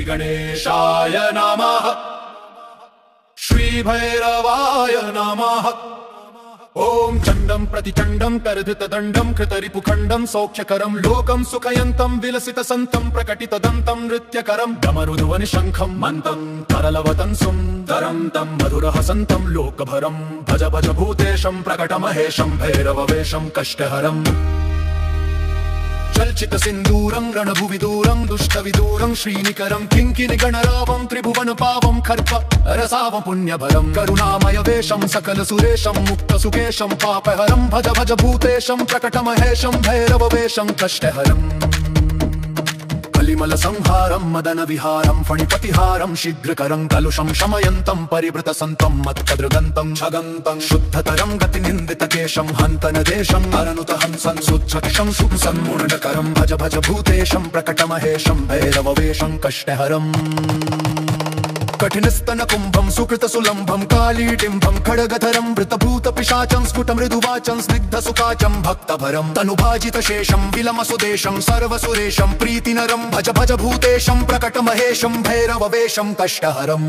श्रीगणेशाय नमः। श्रीभैरवाय नमः। ॐ चण्डं प्रतिचण्डं करधृतदण्डं कृतरिपुखण्डं सौख्यकरं लोकं सुखयन्तं विलसितसन्तं प्रकटितदन्तं नृत्यकरं डमरुध्वनिशङ्खं मन्तं तरलवतं सुन्दरं तं मधुरहसन्तं लोकभरं भज भज भूतेशं प्रकटमहेशं भैरववेशं कष्टहरम्। चर्चित सिन्दूरं रणभुविदूरं दुष्टविदूरं श्रीनिकरं किङ्किणिगणरावं त्रिभुवनपावं खर्प रसावं पुण्यभरं करुणामय वेशं सकलसुरेशं मुक्तसुकेशं पापहरं भज भज भूतेशं प्रकटमहेशं भैरववेशं कष्टहरम्। कलिमलसंहारं मदनविहारं फणिपतिहारं शीघ्रकरं कलुषं शमयन्तं परिवृतसन्तं मत्कदृगन्तं छगन्तं शुद्धतरं गतिनिन्दितकेशं हन्तनदेशं अरनुतहंसं सुच्छक्षं सुसन्मुण्डकरं भज भज भूतेशं प्रकटमहेशं भैरववेशं कष्टहरम्। कठिनस्तनकुम्भं सुकृतसुलम्भं कालीटिम्भं खड्गधरं वृतभूतपिशाचं स्फुटमृदुवाचं स्निग्धसुकाचं भक्तभरं तनुभाजितशेषं विलमसुदेशं सर्वसुरेशं प्रीतिनरं भज भज भूतेशं प्रकटमहेशं भैरववेशं कष्टहरम्।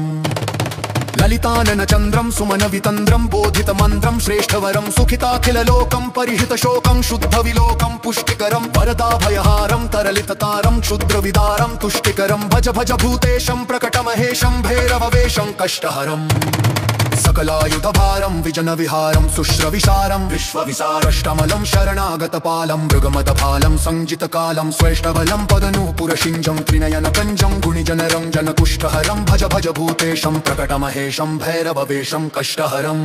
ललिताननचन्द्रं सुमनवितन्द्रं बोधितमन्त्रं श्रेष्ठवरं सुखिताखिललोकं परिहितशोकं शुद्धविलोकं पुष्टिकरं वरदाभयहारं तरलिततारं क्षुद्रविदारं तुष्टिकरं भज भज भूतेशं प्रकटमहेशं भैरववेशं कष्टहरम्। सकलायुधभारं विजनविहारं सुश्रविशारं विश्वविसारष्टमलं शरणागतपालं मृगमदभालं संजितकालं स्वेष्टबलं पदनूपुरशिञ्जं त्रिनयनकञ्जं गुणिजनरं जनकुष्ठहरं भज भज भूतेशं प्रकटमहेशं भैरववेशं कष्टहरम्।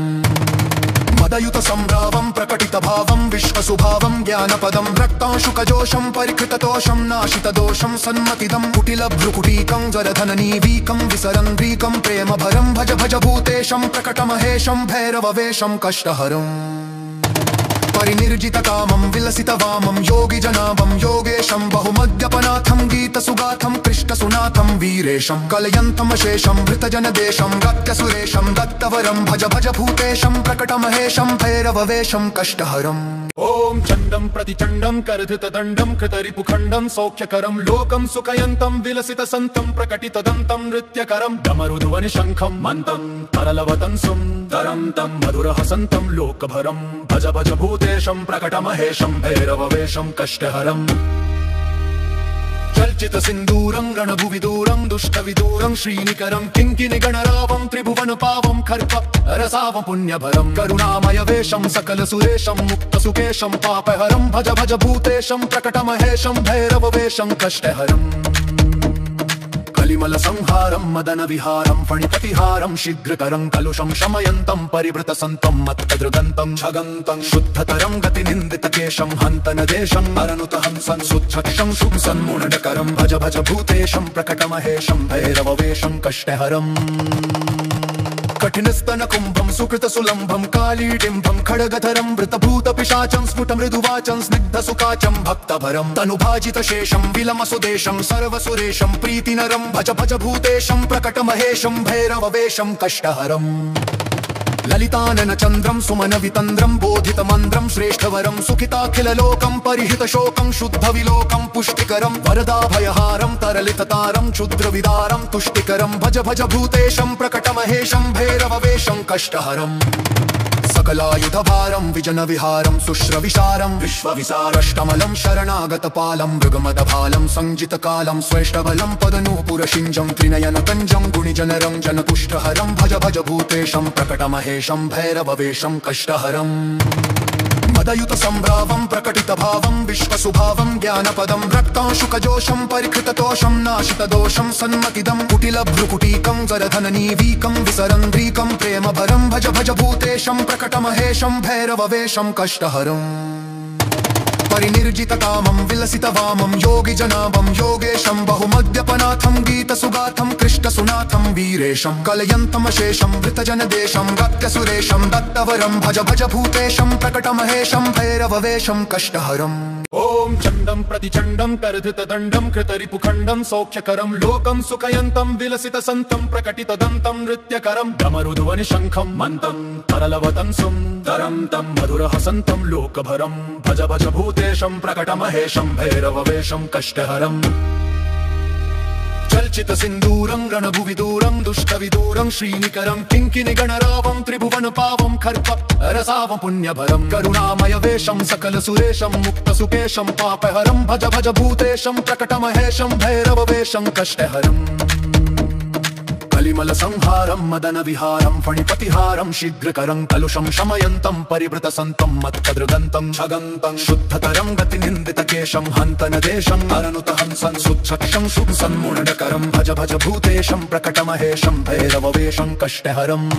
मदयुतसम्भ्रावं प्रकटितभावं विश्वसुभावं ज्ञानपदं रक्तांशुकजोषं परिकृततोषं नाशितदोषं सन्मतिदं कुटिलभ्रुकुटीकं जरधननीवीकं विसरन्ध्रीकं प्रेमभरं भज भज भूतेशं प्रकटमहेशं भैरववेशं कष्टहरम्। परिनिर्जितकामं विलसितवामं योगिजनाभं योगेशं बहुमद्यपनाथं गीतसुगाथं कृष्णसुनाथं वीरेशं कलयन्तमशेषं वृतजनदेशं गत्यसुरेशं दत्तवरं भज भज भूतेशं प्रकटमहेशं भैरववेशं कष्टहरम्। ॐ चण्डं प्रतिचण्डं करधृतदण्डं कृतरिपुखण्डं सौख्यकरं लोकं सुखयन्तं विलसितसन्तं प्रकटितदन्तं नृत्यकरं डमरुध्वनिशङ्खं मन्तं तरलवतं सुन्दरं तं मधुरहसन्तं लोकभरं भज भज भूतेशं प्रकटमहेशं भैरववेशं कष्टहरम्। चर्चित सिन्दूरं रणभुविदूरं दुष्टविदूरं श्रीनिकरं किङ्किणिगणरावं त्रिभुवनपावं खर्प रसावं पुण्यभरं करुणामय वेशं सकलसुरेशं मुक्तसुकेशं पापहरं भज भज भूतेशं प्रकटमहेशं भैरववेशं कष्टहरम्। कलिमलसंहारं मदनविहारं फणिपतिहारं शीघ्रकरं कलुषं शमयन्तं परिवृतसन्तं मत्कदृगन्तं छगन्तं शुद्धतरं गतिनिन्दितकेशं हन्तनदेशं अरनुतहंसं सुच्छक्षं सुसन्मुण्डकरं भज भज भूतेशं प्रकटमहेशं भैरववेशं कष्टहरम्। कठिनस्तनकुम्भं सुकृतसुलम्भं कालीटिम्भं खड्गधरं वृतभूतपिशाचं स्फुटमृदुवाचं स्निग्धसुकाचं भक्तभरं तनुभाजितशेषं विलमसुदेशं सर्वसुरेशं प्रीतिनरं भज भज भूतेशं प्रकटमहेशं भैरववेशं कष्टहरम्। ललिताननचन्द्रं सुमनवितन्द्रं बोधितमन्त्रं श्रेष्ठवरं सुखिताखिललोकं परिहितशोकं शुद्धविलोकं पुष्टिकरं वरदाभयहारं तरलिततारं क्षुद्रविदारं तुष्टिकरं भज भज भूतेशं प्रकटमहेशं भैरववेशं कष्टहरम्। सकलायुधभारं विजनविहारं सुश्रविशारं विश्वविसारष्टमलं शरणागतपालं मृगमदभालं संजितकालं स्वेष्टबलं पदनूपुरशिञ्जं त्रिनयनकञ्जं गुणिजनरं जनकुष्ठहरं भज भज भूतेशं प्रकटमहेशं भैरववेशं कष्टहरम्। मदयुतसम्भ्रावं प्रकटितभावं विश्वसुभावं ज्ञानपदं रक्तांशुकजोषं परिकृततोषं नाशितदोषं सन्मतिदं कुटिलभ्रुकुटीकं जरधननीवीकं विसरन्ध्रीकं प्रेमभरं भज भज भूतेशं प्रकटमहेशं भैरववेशं कष्टहरम्। परिनिर्जितकामं विलसितवामं योगिजनाभं योगेशं बहुमद्यपनाथं गीतसुगाथं कृष्णसुनाथं वीरेशं कलयन्तमशेषं वृतजनदेशं गत्यसुरेशं दत्तवरं भज भज भूतेशं प्रकटमहेशं भैरववेशं कष्टहरम्। ॐ चण्डं प्रतिचण्डं करधृतदण्डं कृतरिपुखण्डं सौख्यकरं लोकं सुखयन्तं विलसितसन्तं प्रकटितदन्तं नृत्यकरं डमरुध्वनिशङ्खं मन्तं तरलवतं सुन्दरं तं मधुरहसन्तं लोकभरं भज भज भूतेशं प्रकटमहेशं भैरववेशं कष्टहरम्। चर्चित सिन्दूरं रणभुविदूरं दुष्टविदूरं श्रीनिकरं किङ्किणिगणरावं त्रिभुवनपावं खर्प रसावं पुण्यभरं करुणामय वेशं सकलसुरेशं मुक्तसुकेशं पापहरं भज भज भूतेशं प्रकटमहेशं भैरववेशं कष्टहरम् कलिमल संहारं मदन विहारं फणिपतिहारं शीघ्रकरं कलुषं शमयन्तं परिवृतसन्तं मत्कदृगन्तं छगन्तं शुद्धतरं गतिनिन्दितकेशं हन्तनदेशं अरनुत हंसन् सुच्छक्षं शुभसन्मुण्डकरं भज भज भूतेशं प्रकटमहेशं भैरववेशं कष्टहरम्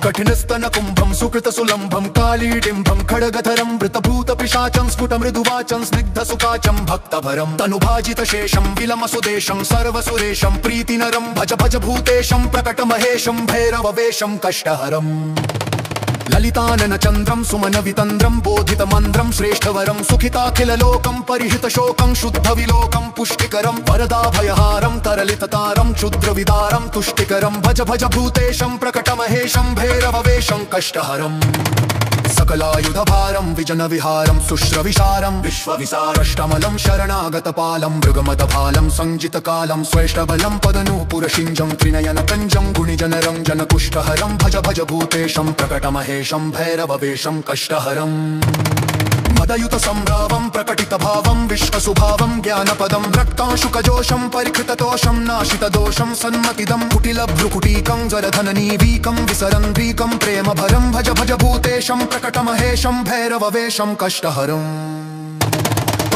कठिनस्तनकुम्भं सुकृतसुलम्भं कालीडिम्भं खड्गधरं वृतभूतपिशाचं स्फुटमृदुवाचं स्निग्धसुकाचं भक्तभरं तनुभाजितशेषं विलमसुदेशं सर्वसुरेशं प्रीतिनरं भज भज भूतेशं प्रकटमहेशं भैरववेशं कष्टहरम् ललिताननचन्द्रं सुमनवितन्द्रं बोधितमन्त्रं श्रेष्ठवरं सुखिताखिललोकं परिहितशोकं शुद्धविलोकं पुष्टिकरं वरदाभयहारं तरलिततारं क्षुद्रविदारं तुष्टिकरं भज भज भूतेशं प्रकटमहेशं भैरववेशं कष्टहरम् सकलायुधभारं विजनविहारं शुश्रविशारं विश्वविसारष्टमलं शरणागतपालं मृगमदभालं संजितकालं स्वेष्टबलं पदनूपुरशिञ्जं त्रिनयनकञ्जं गुणिजनरं जनकुष्ठहरं भज भज भूतेशं प्रकटमहेशं भैरववेशं कष्टहरम् मदयुत सम्भ्रावं प्रकटितभावं विश्वसुभावं ज्ञानपदं रक्तांशुकजोषं परिकृततोषं नाशितदोषं सन्मतिदं कुटिलभ्रुकुटीकं जरधननीवीकं विसरन्ध्रीकं प्रेमभरं भज भज भूतेशं प्रकटमहेशं भैरववेशं कष्टहरम्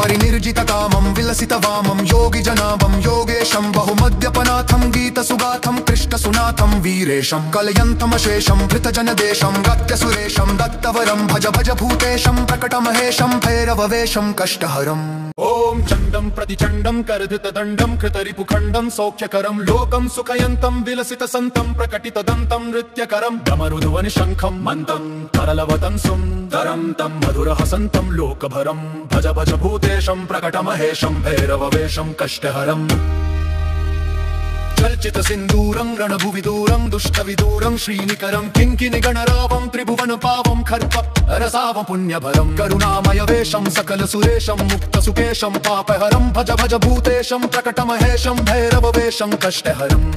परिनिर्जितकामं विलसितवामं योगिजनाभं योगेशं बहुमद्यपनाथं गीतसुगाथं कृष्णसुनाथं वीरेशं कलयन्तमशेषं धृतजनदेशं गत्यसुरेशं दत्तवरं भज भज भूतेशं प्रकटमहेशं भैरववेशं कष्टहरम् ॐ चण्डं प्रतिचण्डं करधृतदण्डं कृतरिपुखण्डं सौख्यकरं लोकं सुखयन्तं विलसितसन्तं प्रकटितदन्तं नृत्यकरं डमरुध्वनिशङ्खं मन्दं तरलवतं सुन्दरं तं मधुरहसन्तं लोकभरं भज भज भूतेशं प्रकटमहेशं भैरववेशं कष्टहरम् चर्चित सिन्दूरं रणभुविदूरं दुष्टविदूरं श्रीनिकरं किङ्किणिगणरावं त्रिभुवनपावं खर्प रसावं पुण्यभरं करुणामय वेशं सकलसुरेशं मुक्तसुकेशं पापहरं भज भज भूतेशं प्रकटमहेशं भैरववेशं कष्टहरम्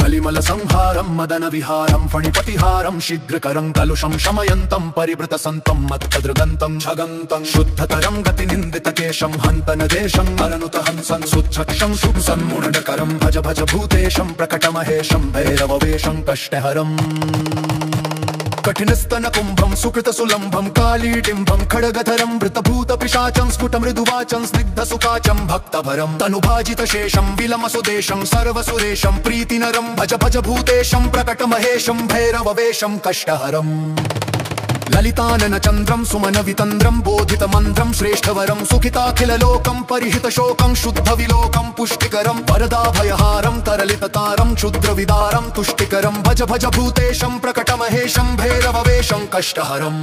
कलिमल संहारं मदन विहारं फणिपतिहारं शीघ्रकरं कलुषं शमयन्तं परिवृतसन्तं मत्कदृगन्तं छगन्तं शुद्धतरं गतिनिन्दितकेशं हन्तनदेशं अरनुत हंसन् सुच्छक्षं शुभसन्मुण्डकरं भज भज भूतेशं प्रकटमहेशं भैरववेशं कष्टहरम् कठिनस्तनकुम्भं सुकृतसुलम्भं कालीडिम्भं खड्गधरं वृतभूतपिशाचं स्फुटमृदुवाचं स्निग्धसुकाचं भक्तभरं तनुभाजितशेषं विलमसुदेशं सर्वसुरेशं प्रीतिनरं भज भज भूतेशं प्रकटमहेशं भैरववेशं कष्टहरम् ललिताननचन्द्रं सुमनवितन्द्रं बोधितमन्त्रं श्रेष्ठवरं सुखिताखिललोकं परिहितशोकं शुद्धविलोकं पुष्टिकरं वरदाभयहारं तरलिततारं क्षुद्रविदारं तुष्टिकरं भज भज भूतेशं प्रकटमहेशं भैरववेशं कष्टहरम्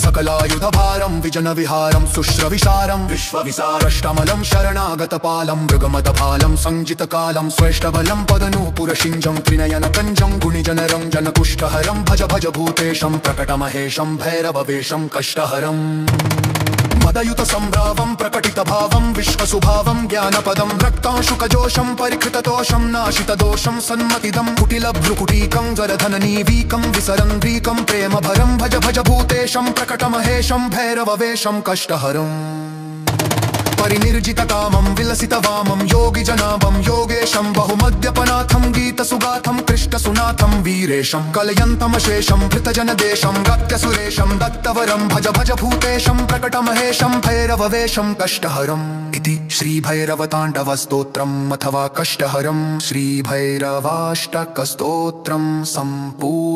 सकलायुधभारं विजनविहारं शुश्रविशारं विश्वविसारष्टमलं शरणागतपालं मृगमदभालं संजितकालं स्वेष्टबलं पदनूपुरशिञ्जं त्रिनयनकञ्जं गुणिजनरं जनकुष्ठहरं भज भज भूतेशं प्रकटमहेशं भैरववेशं कष्टहरम् मदयुत सम्भ्रावं प्रकटितभावं विश्वसुभावं ज्ञानपदं रक्तांशुकजोषं परिकृततोषं नाशितदोषं सन्मतिदं कुटिलभ्रुकुटीकं जरधननीवीकं विसरन्ध्रीकं प्रेमभरं भज भज भूतेशं प्रकटमहेशं भैरववेशं कष्टहरम् परिनिर्जितकामं विलसितवामं योगिजनाभं योगेशं बहुमद्यपनाथं गीतसुगाथं कृष्णसुनाथं वीरेशं कलयन्तमशेषं धृतजनदेशं गत्यसुरेशं दत्तवरं भज भज भूतेशं प्रकटमहेशं भैरववेशं कष्टहरम् इति श्रीभैरवताण्डवस्तोत्रम् अथवा कष्टहरं श्रीभैरवाष्टकस्तोत्रं सम्पूर्णम्।